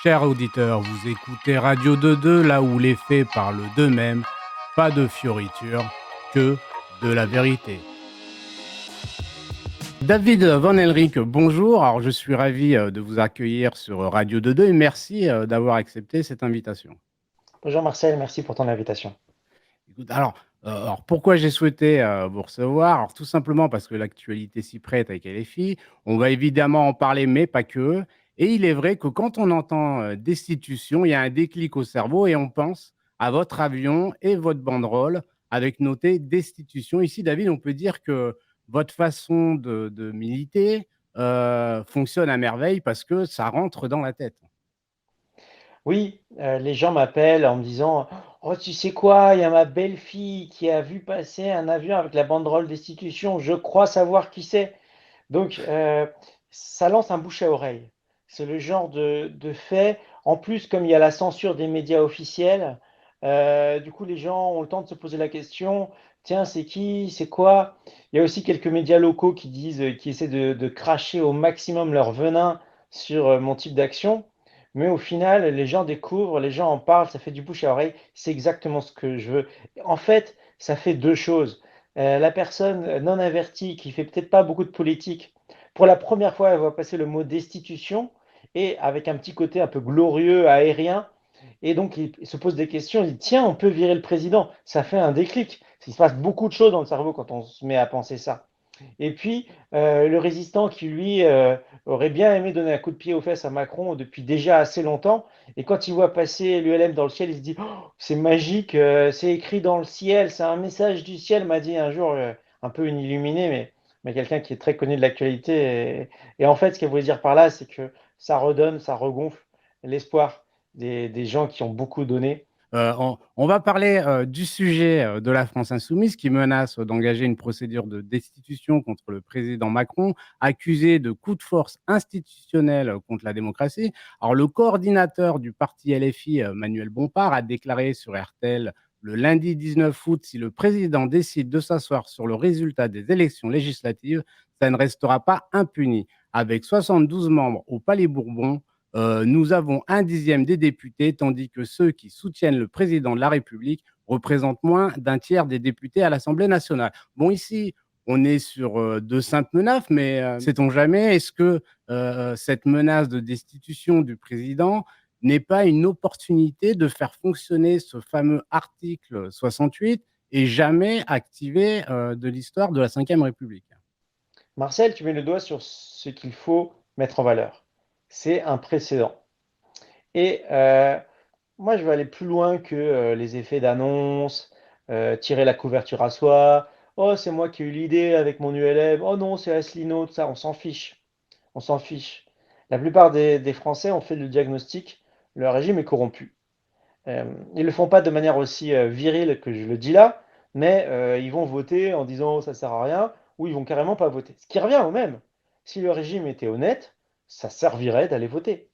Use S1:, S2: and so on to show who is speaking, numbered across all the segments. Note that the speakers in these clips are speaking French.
S1: Chers auditeurs, vous écoutez Radio 22, là où les faits parlent d'eux-mêmes, pas de fioritures, que de la vérité. David Van Elric, bonjour. Alors, je suis ravi de vous accueillir sur Radio 22 et merci d'avoir accepté cette invitation.
S2: Bonjour Marcel, merci pour ton invitation.
S1: Écoute, alors, pourquoi j'ai souhaité vous recevoir? Alors, tout simplement parce que l'actualité s'y prête avec LFI. On va évidemment en parler, mais pas que. Et il est vrai que quand on entend destitution, il y a un déclic au cerveau et on pense à votre avion et votre banderole avec noté destitution. Ici, David, on peut dire que votre façon de militer fonctionne à merveille parce que ça rentre dans la tête.
S2: Oui, les gens m'appellent en me disant: «Oh, tu sais quoi? Il y a ma belle-fille qui a vu passer un avion avec la banderole destitution, je crois savoir qui c'est». Donc, ça lance un bouche à oreille. C'est le genre de fait. En plus, comme il y a la censure des médias officiels, du coup, les gens ont le temps de se poser la question: «Tiens, c'est qui? C'est quoi?» Il y a aussi quelques médias locaux qui disent, qui essaient de cracher au maximum leur venin sur, mon type d'action. Mais au final, les gens découvrent, les gens en parlent, ça fait du bouche à oreille. C'est exactement ce que je veux. En fait, ça fait 2 choses. La personne non avertie qui fait peut-être pas beaucoup de politique, pour la première fois, elle voit passer le mot destitution et avec un petit côté un peu glorieux, aérien. Et donc, il se pose des questions. Il dit, tiens, on peut virer le président. Ça fait un déclic. Il se passe beaucoup de choses dans le cerveau quand on se met à penser ça. Et puis, le résistant qui, lui, aurait bien aimé donner un coup de pied aux fesses à Macron depuis déjà assez longtemps. Et quand il voit passer l'ULM dans le ciel, il se dit, oh, c'est magique, c'est écrit dans le ciel, c'est un message du ciel, m'a dit un jour un peu une illuminée, mais quelqu'un qui est très connu de l'actualité. Et en fait, ce qu'elle voulait dire par là, c'est que ça redonne, ça regonfle l'espoir des gens qui ont beaucoup donné.
S1: On va parler du sujet de la France insoumise qui menace d'engager une procédure de destitution contre le président Macron, accusé de coup de force institutionnel contre la démocratie. Alors, le coordinateur du parti LFI, Manuel Bompard, a déclaré sur RTL le lundi 19 août, si le président décide de s'asseoir sur le résultat des élections législatives, ça ne restera pas impuni. Avec 72 membres au Palais Bourbon, nous avons un dixième des députés, tandis que ceux qui soutiennent le président de la République représentent moins d'un tiers des députés à l'Assemblée nationale. Bon, ici, on est sur de simples menaces, mais sait-on jamais, est-ce que cette menace de destitution du président n'est pas une opportunité de faire fonctionner ce fameux article 68 et jamais activé de l'histoire de la Ve République?
S2: Marcel, tu mets le doigt sur ce qu'il faut mettre en valeur. C'est un précédent. Et moi, je vais aller plus loin que les effets d'annonce, tirer la couverture à soi. Oh, c'est moi qui ai eu l'idée avec mon ULM. Oh non, c'est Asselineau, tout ça. On s'en fiche. On s'en fiche. La plupart des Français ont fait le diagnostic. Le régime est corrompu. Ils ne le font pas de manière aussi virile que je le dis là, mais ils vont voter en disant oh, ça sert à rien, ou ils vont carrément pas voter. Ce qui revient au même. Si le régime était honnête, ça servirait d'aller voter.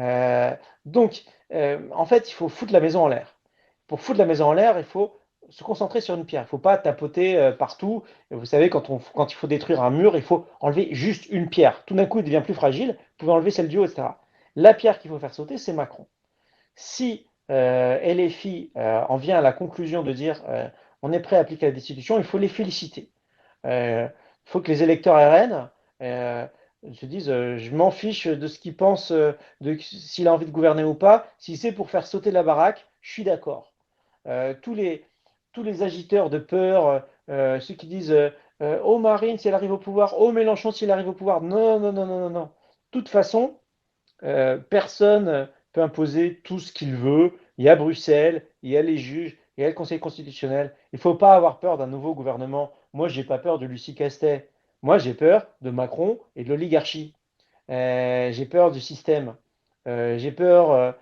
S2: Euh, donc, en fait, il faut foutre la maison en l'air. Pour foutre la maison en l'air, il faut se concentrer sur une pierre. Il ne faut pas tapoter partout. Et vous savez, quand il faut détruire un mur, il faut enlever juste une pierre. Tout d'un coup, il devient plus fragile. Vous pouvez enlever celle du haut, etc. La pierre qu'il faut faire sauter, c'est Macron. Si LFI en vient à la conclusion de dire on est prêt à appliquer la destitution, il faut les féliciter. Il faut que les électeurs RN se disent je m'en fiche de ce qu'il pense, de s'il a envie de gouverner ou pas. Si c'est pour faire sauter la baraque, je suis d'accord. Tous les agiteurs de peur, ceux qui disent oh Marine si elle arrive au pouvoir, oh Mélenchon s'il arrive au pouvoir, non, non, non, non, non, non. De toute façon, personne peut imposer tout ce qu'il veut. Il y a Bruxelles, il y a les juges, il y a le Conseil constitutionnel. Il ne faut pas avoir peur d'un nouveau gouvernement. Moi, je n'ai pas peur de Lucie Castet. Moi, j'ai peur de Macron et de l'oligarchie. J'ai peur du système. J'ai peur.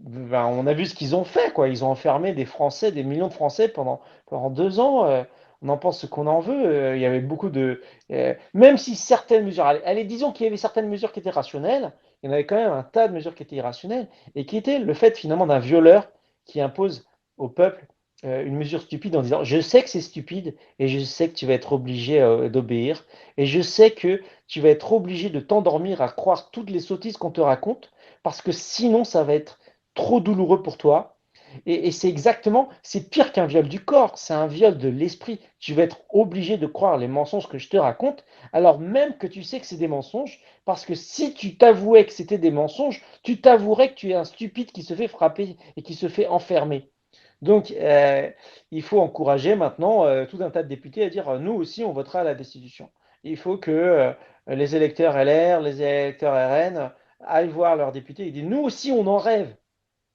S2: On a vu ce qu'ils ont fait, quoi. Ils ont enfermé des Français, des millions de Français pendant 2 ans. On en pense ce qu'on en veut. Il y avait beaucoup de. Même si certaines mesures. Allez, disons qu'il y avait certaines mesures qui étaient rationnelles, il y en avait quand même un tas de mesures qui étaient irrationnelles et qui étaient le fait finalement d'un violeur qui impose au peuple une mesure stupide en disant, je sais que c'est stupide et je sais que tu vas être obligé d'obéir et je sais que tu vas être obligé de t'endormir à croire toutes les sottises qu'on te raconte parce que sinon ça va être trop douloureux pour toi. Et c'est exactement, c'est pire qu'un viol du corps, c'est un viol de l'esprit. Tu vas être obligé de croire les mensonges que je te raconte, alors même que tu sais que c'est des mensonges, parce que si tu t'avouais que c'était des mensonges, tu t'avouerais que tu es un stupide qui se fait frapper et qui se fait enfermer. Donc, il faut encourager maintenant tout un tas de députés à dire nous aussi, on votera à la destitution. Il faut que les électeurs LR, les électeurs RN aillent voir leurs députés et disent nous aussi, on en rêve.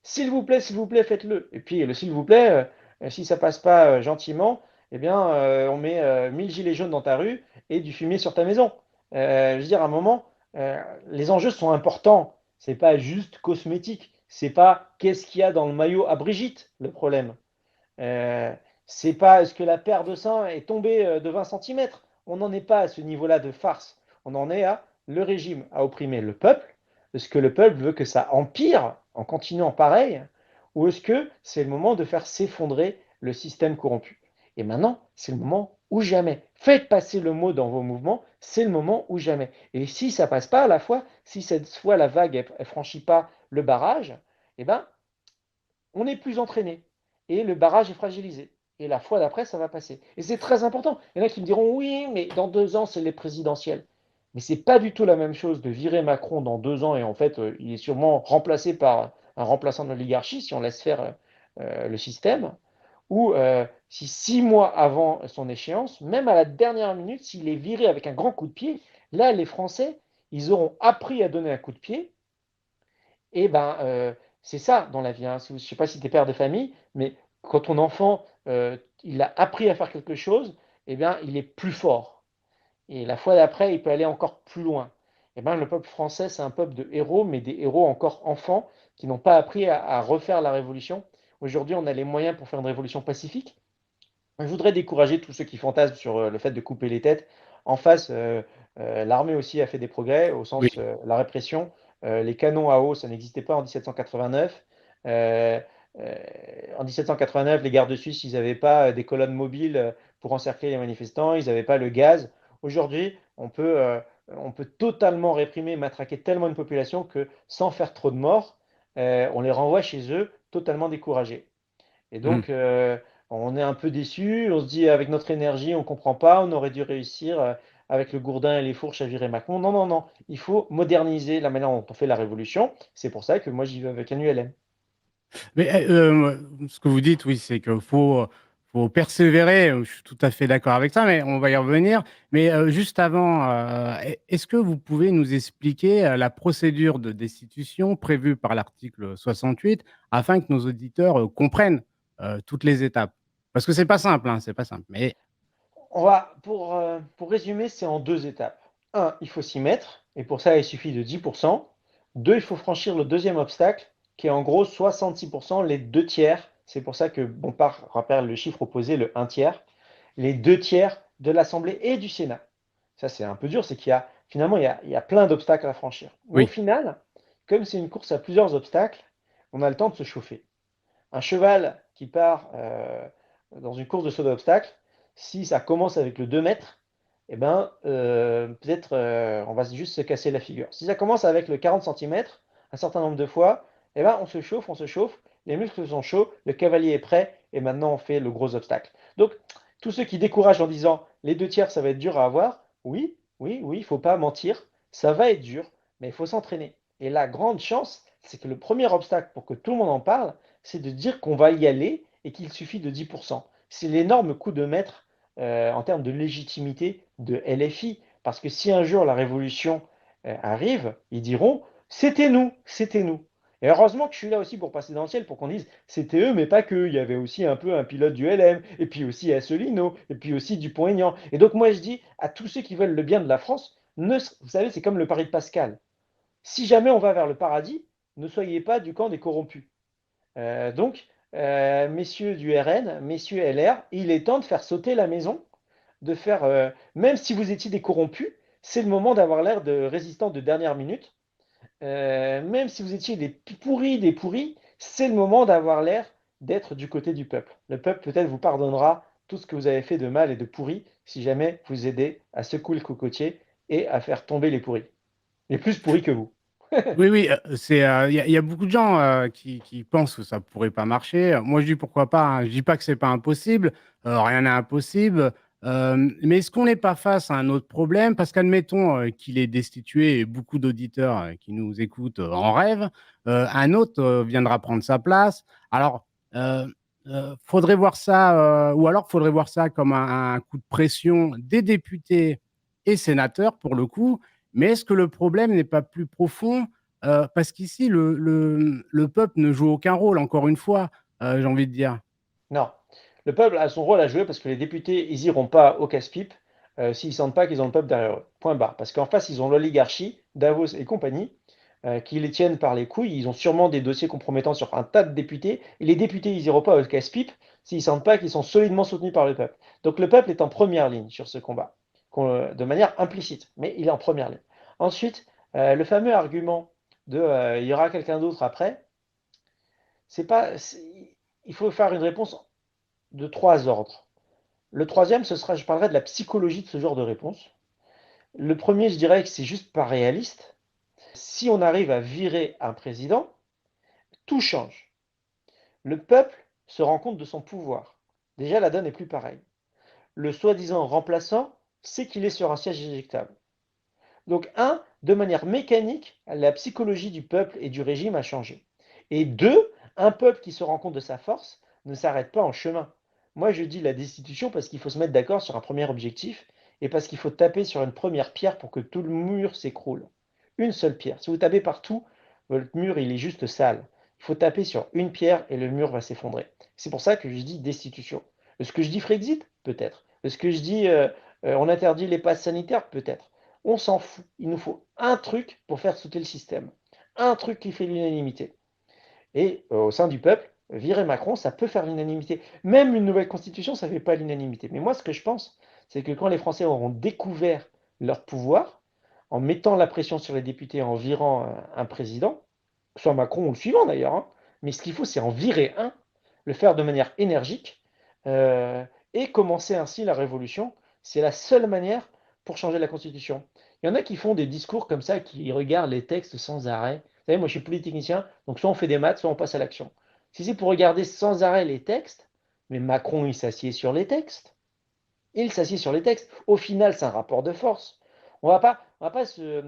S2: S'il vous plaît, faites-le. Et puis, le s'il vous plaît, si ça passe pas gentiment, eh bien, on met 1000 gilets jaunes dans ta rue et du fumier sur ta maison. Je veux dire, à un moment, les enjeux sont importants. C'est pas juste cosmétique. C'est pas qu'est-ce qu'il y a dans le maillot à Brigitte, le problème. Euh, c'est pas est-ce que la paire de seins est tombée de 20 centimètres. On n'en est pas à ce niveau-là de farce. On en est à le régime a opprimé le peuple. Est-ce que le peuple veut que ça empire en continuant pareil? Ou est-ce que c'est le moment de faire s'effondrer le système corrompu? Et maintenant, c'est le moment ou jamais. Faites passer le mot dans vos mouvements, c'est le moment ou jamais. Et si ça passe pas à la fois, si cette fois la vague ne franchit pas le barrage, eh ben, on n'est plus entraîné et le barrage est fragilisé. Et la fois d'après, ça va passer. Et c'est très important. Il y en a qui me diront oui, mais dans 2 ans, c'est les présidentielles. Mais c'est pas du tout la même chose de virer Macron dans 2 ans et en fait, il est sûrement remplacé par un remplaçant de l'oligarchie si on laisse faire le système. Ou si 6 mois avant son échéance, même à la dernière minute, s'il est viré avec un grand coup de pied, là, les Français, ils auront appris à donner un coup de pied et ben, c'est ça dans la vie, hein. Je ne sais pas si tu es père de famille, mais quand ton enfant, il a appris à faire quelque chose, eh bien, il est plus fort. Et la fois d'après, il peut aller encore plus loin. Eh ben, le peuple français, c'est un peuple de héros, mais des héros encore enfants qui n'ont pas appris à refaire la révolution. Aujourd'hui, on a les moyens pour faire une révolution pacifique. Je voudrais décourager tous ceux qui fantasment sur le fait de couper les têtes. En face, l'armée aussi a fait des progrès, au
S1: Oui.
S2: sens la répression. Les canons à eau, ça n'existait pas en 1789. Euh, euh, En 1789, les gardes suisses, ils n'avaient pas des colonnes mobiles pour encercler les manifestants, ils n'avaient pas le gaz. Aujourd'hui, on peut totalement réprimer, matraquer tellement une population que sans faire trop de morts, on les renvoie chez eux totalement découragés. Et
S1: Mmh.
S2: donc, on est un peu déçu. On se dit, avec notre énergie, on ne comprend pas. On aurait dû réussir avec le gourdin et les fourches à virer Macron. Non, non, non. Il faut moderniser la manière dont on fait la révolution. C'est pour ça que moi, j'y vais avec un ULM.
S1: Mais ce que vous dites, oui, c'est qu'il faut persévérer. Je suis tout à fait d'accord avec ça, mais on va y revenir. Mais juste avant, est-ce que vous pouvez nous expliquer la procédure de destitution prévue par l'article 68 afin que nos auditeurs comprennent toutes les étapes? Parce que c'est pas simple, hein, c'est pas simple. Mais
S2: Pour résumer, c'est en 2 étapes. Un, il faut s'y mettre. Et pour ça, il suffit de 10%. Deux, il faut franchir le deuxième obstacle, qui est en gros 66%, les 2 tiers. C'est pour ça que Bompard rappelle le chiffre opposé, le 1 tiers. Les 2 tiers de l'Assemblée et du Sénat. Ça, c'est un peu dur, c'est qu'il y a finalement il y a plein d'obstacles à franchir. Mais au
S1: oui.
S2: final, comme c'est une course à plusieurs obstacles, on a le temps de se chauffer. Un cheval qui part dans une course de saut d'obstacles, si ça commence avec le 2 mètres, eh ben, peut-être on va juste se casser la figure. Si ça commence avec le 40 centimètres, un certain nombre de fois, eh ben, on se chauffe, les muscles sont chauds, le cavalier est prêt, et maintenant on fait le gros obstacle. Donc, tous ceux qui découragent en disant les 2 tiers, ça va être dur à avoir, oui, oui, oui, il ne faut pas mentir, ça va être dur, mais il faut s'entraîner. Et la grande chance, c'est que le premier obstacle pour que tout le monde en parle, c'est de dire qu'on va y aller et qu'il suffit de 10%. C'est l'énorme coup de maître en termes de légitimité de LFI. Parce que si un jour la révolution arrive, ils diront c'était nous, c'était nous. Et heureusement que je suis là aussi pour passer dans le ciel, pour qu'on dise c'était eux, mais pas que. Il y avait aussi un peu un pilote du LM, et puis aussi Asselineau, et puis aussi Dupont-Aignan. Et donc moi je dis à tous ceux qui veulent le bien de la France, vous savez, c'est comme le pari de Pascal. Si jamais on va vers le paradis, ne soyez pas du camp des corrompus. Messieurs du RN, messieurs LR, il est temps de faire sauter la maison, de faire, même si vous étiez des corrompus, c'est le moment d'avoir l'air de résistants de dernière minute. Même si vous étiez des pourris, c'est le moment d'avoir l'air d'être du côté du peuple. Le peuple peut-être vous pardonnera tout ce que vous avez fait de mal et de pourri si jamais vous aidez à secouer le cocotier et à faire tomber les pourris. Les plus pourris que vous.
S1: Oui, oui, il y a beaucoup de gens qui pensent que ça pourrait pas marcher. Moi, je dis pourquoi pas, hein. Je dis pas que c'est pas impossible. Rien n'est impossible. Mais est-ce qu'on n'est pas face à un autre problème? Parce qu'admettons qu'il est destitué et beaucoup d'auditeurs qui nous écoutent en rêve, un autre viendra prendre sa place. Alors, euh, faudrait voir ça, ou alors faudrait voir ça comme un coup de pression des députés et sénateurs pour le coup. Mais est-ce que le problème n'est pas plus profond? Parce qu'ici, le peuple ne joue aucun rôle, encore une fois, j'ai envie de dire.
S2: Non. Le peuple a son rôle à jouer parce que les députés, ils iront pas au casse-pipe s'ils sentent pas qu'ils ont le peuple derrière eux. Point barre. Parce qu'en face, ils ont l'oligarchie, Davos et compagnie, qui les tiennent par les couilles. Ils ont sûrement des dossiers compromettants sur un tas de députés. Et les députés, ils iront pas au casse-pipe s'ils sentent pas qu'ils sont solidement soutenus par le peuple. Donc le peuple est en première ligne sur ce combat, de manière implicite, mais il est en première ligne. Ensuite, le fameux argument de il y aura quelqu'un d'autre après, c'est pas, il faut faire une réponse de trois ordres. Le troisième, je parlerai de la psychologie de ce genre de réponse. Le premier, je dirais que c'est juste pas réaliste. Si on arrive à virer un président, tout change. Le peuple se rend compte de son pouvoir. Déjà, la donne n'est plus pareille. Le soi-disant remplaçant sait qu'il est sur un siège éjectable. Donc, de manière mécanique, la psychologie du peuple et du régime a changé. Et deux, un peuple qui se rend compte de sa force ne s'arrête pas en chemin. Moi, je dis la destitution parce qu'il faut se mettre d'accord sur un premier objectif et parce qu'il faut taper sur une première pierre pour que tout le mur s'écroule. Une seule pierre. Si vous tapez partout, votre mur, il est juste sale. Il faut taper sur une pierre et le mur va s'effondrer. C'est pour ça que je dis destitution. Est-ce que je dis Frexit? Peut-être. Est-ce que je dis on interdit les passes sanitaires? Peut-être. On s'en fout. Il nous faut un truc pour faire sauter le système. Un truc qui fait l'unanimité. Et au sein du peuple, virer Macron, ça peut faire l'unanimité. Même une nouvelle constitution, ça ne fait pas l'unanimité. Mais moi, ce que je pense, c'est que quand les Français auront découvert leur pouvoir, en mettant la pression sur les députés, en virant un président, soit Macron ou le suivant d'ailleurs, hein, mais ce qu'il faut, c'est en virer un, le faire de manière énergique, euh, et commencer ainsi la révolution. C'est la seule manière pour changer la Constitution. Il y en a qui font des discours comme ça, qui regardent les textes sans arrêt. Vous savez, moi je suis polytechnicien, donc soit on fait des maths, soit on passe à l'action. Si c'est pour regarder sans arrêt les textes, mais Macron, il s'assied sur les textes. Il s'assied sur les textes. Au final, c'est un rapport de force. On va pas se,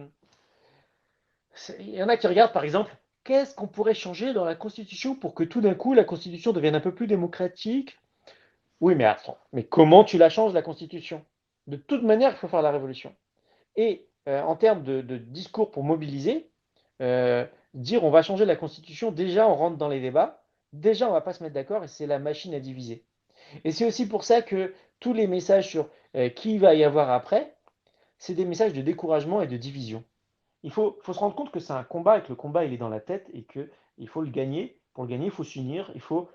S2: il y en a qui regardent, par exemple, qu'est-ce qu'on pourrait changer dans la Constitution pour que tout d'un coup, la Constitution devienne un peu plus démocratique? Oui, mais attends, mais comment tu la changes, la Constitution? De toute manière, il faut faire la révolution. Et en termes de discours pour mobiliser, dire on va changer la Constitution, déjà on rentre dans les débats, déjà on ne va pas se mettre d'accord et c'est la machine à diviser. Et c'est aussi pour ça que tous les messages sur qui va y avoir après, c'est des messages de découragement et de division. Il faut se rendre compte que c'est un combat et que le combat, il est dans la tête et qu'il faut le gagner. Pour le gagner, il faut s'unir, il faut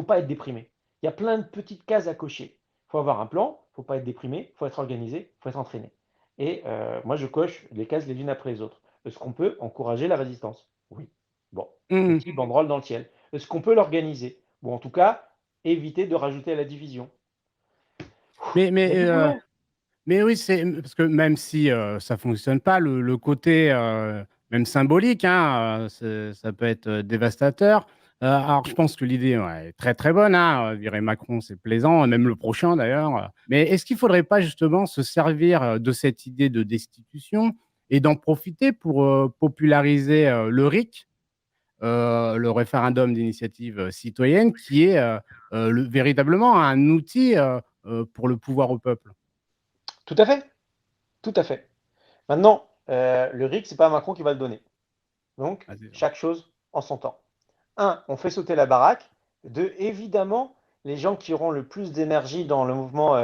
S2: pas être déprimé. Il y a plein de petites cases à cocher. Il faut avoir un plan, il ne faut pas être déprimé, il faut être organisé, il faut être entraîné. Et moi, je coche les cases les unes après les autres. Est-ce qu'on peut encourager la résistance? Oui. Bon,
S1: Mhm.
S2: petit banderole dans le ciel. Est-ce qu'on peut l'organiser? Bon, en tout cas, éviter de rajouter à la division.
S1: Mais,
S2: Il y a
S1: mais,
S2: du
S1: euh,
S2: boulot.
S1: mais oui, parce que même si ça fonctionne pas, le côté même symbolique, hein, ça peut être dévastateur. Alors, je pense que l'idée ouais, est très très bonne. Hein, virer Macron, c'est plaisant, même le prochain d'ailleurs. Mais est-ce qu'il faudrait pas justement se servir de cette idée de destitution et d'en profiter pour populariser le RIC, le référendum d'initiative citoyenne, qui est véritablement un outil pour le pouvoir au peuple?
S2: Tout à fait. Tout à fait. Maintenant, le RIC, c'est pas Macron qui va le donner. Donc,
S1: Ah, c'est vrai.
S2: chaque chose en son temps. Un, on fait sauter la baraque. Deux, évidemment, les gens qui auront le plus d'énergie dans le mouvement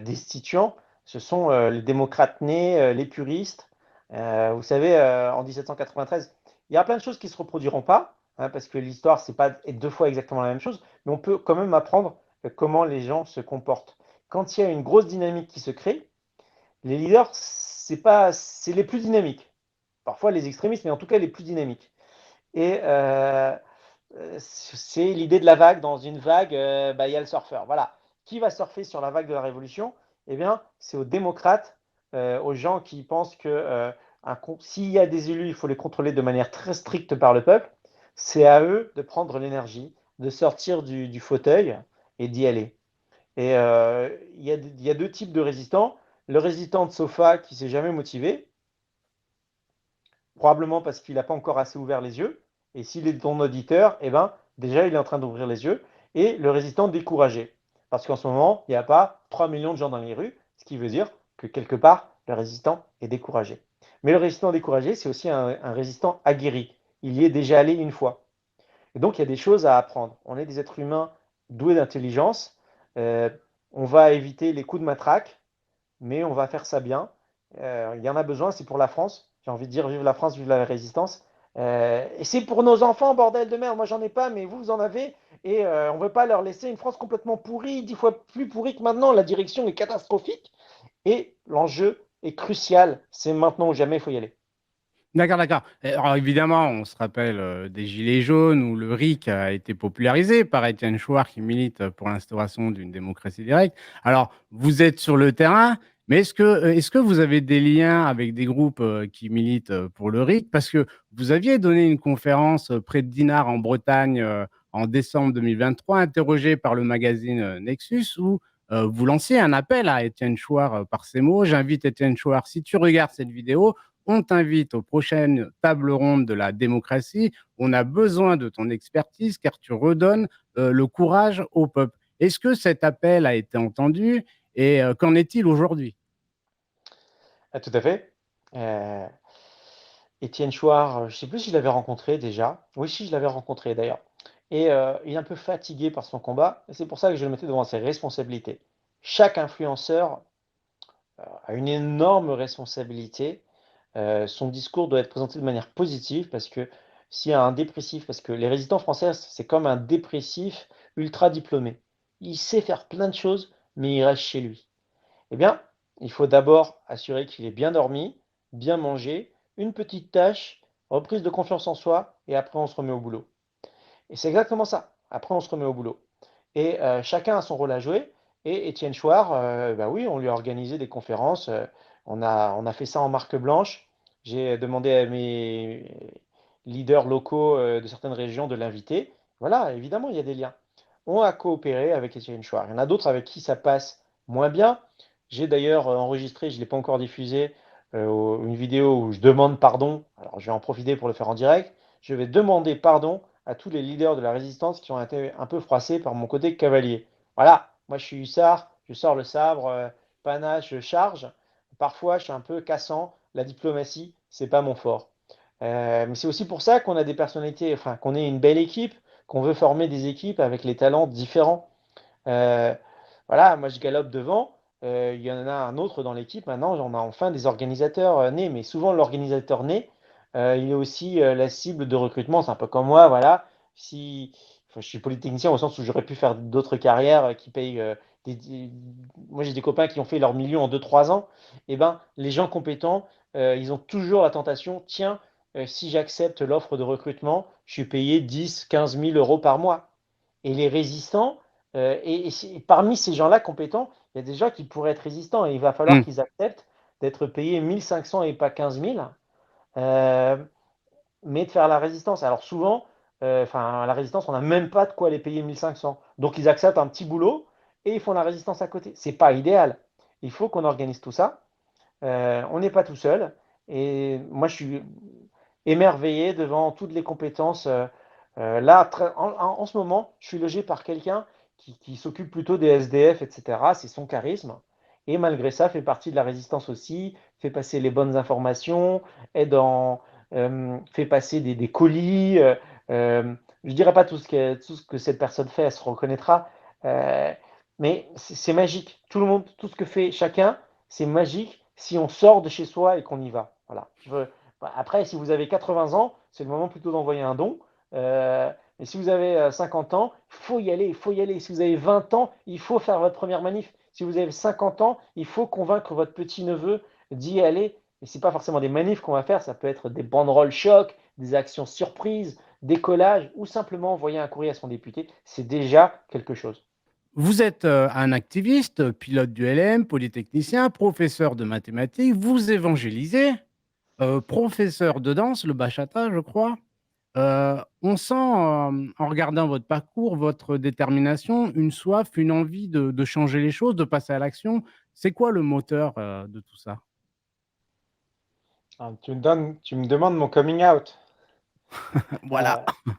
S2: destituant, ce sont les démocrates nés, les puristes. Vous savez, en 1793, il y a plein de choses qui ne se reproduiront pas, hein, parce que l'histoire, c'est pas deux fois exactement la même chose, mais on peut quand même apprendre comment les gens se comportent. Quand il y a une grosse dynamique qui se crée, les leaders, c'est les plus dynamiques. Parfois les extrémistes, mais en tout cas les plus dynamiques. Et c'est l'idée de la vague. Dans une vague, il y a le surfeur. Voilà. Qui va surfer sur la vague de la révolution? Eh bien, c'est aux démocrates, aux gens qui pensent que s'il y a des élus, il faut les contrôler de manière très stricte par le peuple. C'est à eux de prendre l'énergie, de sortir du fauteuil et d'y aller. Et il y a deux types de résistants. Le résistant de sofa qui s'est jamais motivé, probablement parce qu'il n'a pas encore assez ouvert les yeux. Et s'il est ton auditeur, eh ben, déjà, il est en train d'ouvrir les yeux. Et le résistant découragé. Parce qu'en ce moment, il n'y a pas 3 millions de gens dans les rues, ce qui veut dire que quelque part, le résistant est découragé. Mais le résistant découragé, c'est aussi un résistant aguerri. Il y est déjà allé une fois. Et donc, il y a des choses à apprendre. On est des êtres humains doués d'intelligence. Euh, on va éviter les coups de matraque, mais on va faire ça bien. Il y en a besoin, c'est pour la France. J'ai envie de dire vive la France, vive la résistance. Et c'est pour nos enfants, bordel de merde. Moi, j'en ai pas, mais vous en avez. Et on ne veut pas leur laisser une France complètement pourrie, 10 fois plus pourrie que maintenant. La direction est catastrophique. Et l'enjeu est crucial. C'est maintenant ou jamais, il faut y aller.
S1: D'accord, d'accord. Alors évidemment, on se rappelle des Gilets jaunes où le RIC a été popularisé par Étienne Chouard qui milite pour l'instauration d'une démocratie directe. Alors, vous êtes sur le terrain, mais est-ce que vous avez des liens avec des groupes qui militent pour le RIC? Parce que vous aviez donné une conférence près de Dinard en Bretagne en décembre 2023, interrogé par le magazine Nexus, où vous lanciez un appel à Étienne Chouard par ces mots. J'invite Étienne Chouard, si tu regardes cette vidéo, on t'invite aux prochaines tables rondes de la démocratie. On a besoin de ton expertise car tu redonnes le courage au peuple. Est-ce que cet appel a été entendu et qu'en est-il aujourd'hui?
S2: Ah, tout à fait. Euh, Étienne Chouard, je ne sais plus si je l'avais rencontré déjà. Oui, si, je l'avais rencontré d'ailleurs. Et il est un peu fatigué par son combat. Et c'est pour ça que je le mettais devant ses responsabilités. Chaque influenceur a une énorme responsabilité. Son discours doit être présenté de manière positive parce que s'il y a un dépressif, parce que les résistants français, c'est comme un dépressif ultra diplômé. Il sait faire plein de choses, mais il reste chez lui. Eh bien, il faut d'abord assurer qu'il ait bien dormi, bien mangé, une petite tâche, reprise de confiance en soi, et après on se remet au boulot. Et c'est exactement ça. Après on se remet au boulot. Et chacun a son rôle à jouer. Et Étienne Chouard, bah oui, on lui a organisé des conférences. On a fait ça en marque blanche. J'ai demandé à mes leaders locaux de certaines régions de l'inviter. Voilà, évidemment, il y a des liens. On a coopéré avec Étienne Chouard. Il y en a d'autres avec qui ça passe moins bien. J'ai d'ailleurs enregistré, je ne l'ai pas encore diffusé, une vidéo où je demande pardon. Alors, je vais en profiter pour le faire en direct. Je vais demander pardon à tous les leaders de la résistance qui ont été un peu froissés par mon côté cavalier. Voilà, moi je suis hussard, je sors le sabre, panache, je charge. Parfois, je suis un peu cassant. La diplomatie, c'est pas mon fort. Mais c'est aussi pour ça qu'on a des personnalités, enfin, qu'on est une belle équipe, qu'on veut former des équipes avec les talents différents. Euh, voilà, moi je galope devant. Il y en a un autre dans l'équipe. Maintenant, on a enfin des organisateurs nés. Mais souvent, l'organisateur né, il est aussi la cible de recrutement. C'est un peu comme moi, voilà. Si, enfin, je suis polytechnicien au sens où j'aurais pu faire d'autres carrières qui payent. Moi, j'ai des copains qui ont fait leur million en 2 3 ans. Eh ben, les gens compétents, ils ont toujours la tentation. Tiens, si j'accepte l'offre de recrutement, je suis payé 10 15 000 euros par mois. Et les résistants, parmi ces gens-là compétents, il y a des gens qui pourraient être résistants et il va falloir
S1: Hmm.
S2: qu'ils acceptent d'être payés 1500 et pas 15 000, euh, mais de faire la résistance. Alors souvent, la résistance, on n'a même pas de quoi les payer 1500. Donc ils acceptent un petit boulot et ils font la résistance à côté. C'est pas idéal. Il faut qu'on organise tout ça. On n'est pas tout seul. Et moi, je suis émerveillé devant toutes les compétences. Là, en ce moment, je suis logé par quelqu'un qui s'occupe plutôt des SDF, etc. C'est son charisme. Et malgré ça, fait partie de la résistance aussi, fait passer les bonnes informations, fait passer des colis. Je ne dirais pas tout ce que cette personne fait, elle se reconnaîtra. Euh, mais c'est magique. Tout le monde, tout ce que fait chacun, c'est magique si on sort de chez soi et qu'on y va. Voilà. Après, si vous avez 80 ans, c'est le moment plutôt d'envoyer un don. Et si vous avez 50 ans, il faut y aller, il faut y aller. Si vous avez 20 ans, il faut faire votre première manif. Si vous avez 50 ans, il faut convaincre votre petit-neveu d'y aller. Et ce n'est pas forcément des manifs qu'on va faire, ça peut être des banderoles chocs, des actions surprises, décollage ou simplement envoyer un courrier à son député, c'est déjà quelque chose.
S1: Vous êtes, un activiste, pilote d'ULM, polytechnicien, professeur de mathématiques, vous évangélisez, professeur de danse, le bachata, je crois. On sent, en regardant votre parcours, votre détermination, une soif, une envie de changer les choses, de passer à l'action. C'est quoi le moteur, de tout ça?
S2: Alors, tu me demandes mon coming out.
S1: Voilà.
S2: Euh,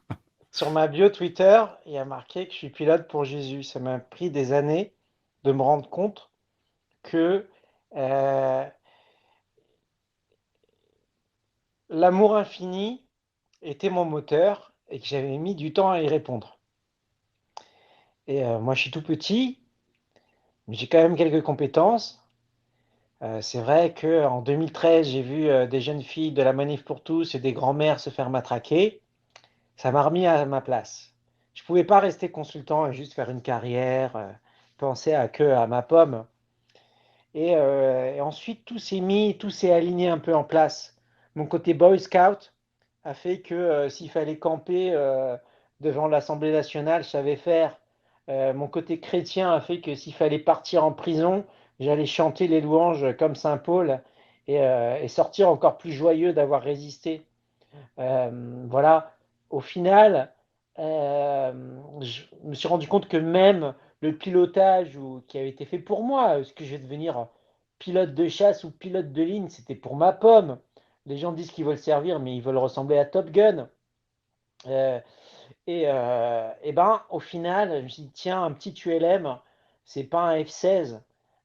S2: Sur ma bio Twitter, il y a marqué que je suis pilote pour Jésus. Ça m'a pris des années de me rendre compte que euh, l'amour infini était mon moteur et que j'avais mis du temps à y répondre. Et moi, je suis tout petit, mais j'ai quand même quelques compétences. C'est vrai que en 2013, j'ai vu des jeunes filles de la Manif pour tous et des grands-mères se faire matraquer. Ça m'a remis à ma place. Je pouvais pas rester consultant et juste faire une carrière, penser à ma pomme. Et ensuite, tout s'est aligné un peu en place. Mon côté Boy Scout a fait que s'il fallait camper devant l'Assemblée nationale, je savais faire. Mon côté chrétien a fait que s'il fallait partir en prison, j'allais chanter les louanges comme Saint Paul et sortir encore plus joyeux d'avoir résisté. Voilà, au final, je me suis rendu compte que même le pilotage qui avait été fait pour moi, est-ce que je vais devenir pilote de chasse ou pilote de ligne, c'était pour ma pomme. Les gens disent qu'ils veulent servir, mais ils veulent ressembler à Top Gun. Euh, et ben, au final, je me suis dit, tiens, un petit ULM, c'est pas un F-16,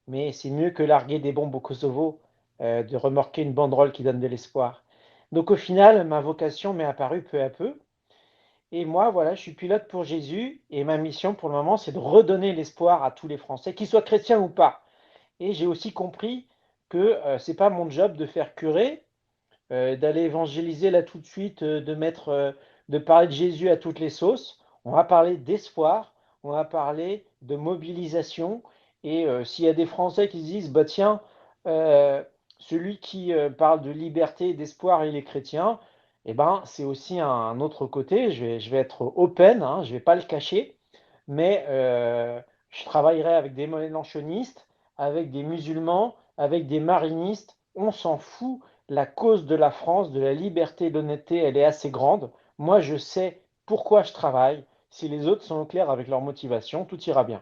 S2: mais c'est mieux que larguer des bombes au Kosovo, de remorquer une banderole qui donne de l'espoir. Donc au final, ma vocation m'est apparue peu à peu. Et moi, voilà, je suis pilote pour Jésus. Et ma mission pour le moment, c'est de redonner l'espoir à tous les Français, qu'ils soient chrétiens ou pas. Et j'ai aussi compris que c'est pas mon job de faire curer, d'aller évangéliser là tout de suite, de parler de Jésus à toutes les sauces. On va parler d'espoir, on va parler de mobilisation. Et s'il y a des Français qui se disent, bah tiens, euh, celui qui parle de liberté, d'espoir, il est chrétien, eh ben, c'est aussi un autre côté. Je vais être open, hein, je ne vais pas le cacher, mais je travaillerai avec des mélanchonistes, avec des musulmans, avec des marinistes. On s'en fout, la cause de la France, de la liberté et de l'honnêteté, elle est assez grande. Moi, je sais pourquoi je travaille. Si les autres sont au clair avec leur motivation, tout ira bien.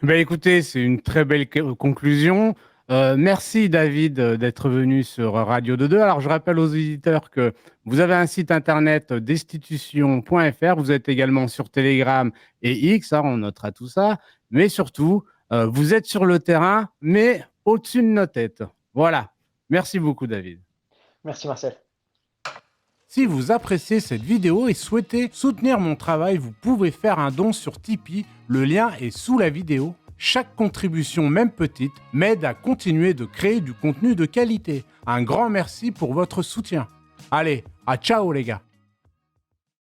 S1: Ben écoutez, c'est une très belle conclusion. Merci David d'être venu sur Radio 22. Alors je rappelle aux auditeurs que vous avez un site internet destitution.fr. Vous êtes également sur Telegram et X, hein, on notera tout ça. Mais surtout, vous êtes sur le terrain, mais au-dessus de nos têtes. Voilà. Merci beaucoup David.
S2: Merci Marcel.
S1: Si vous appréciez cette vidéo et souhaitez soutenir mon travail, vous pouvez faire un don sur Tipeee, le lien est sous la vidéo. Chaque contribution, même petite, m'aide à continuer de créer du contenu de qualité. Un grand merci pour votre soutien. Allez, à ciao les gars.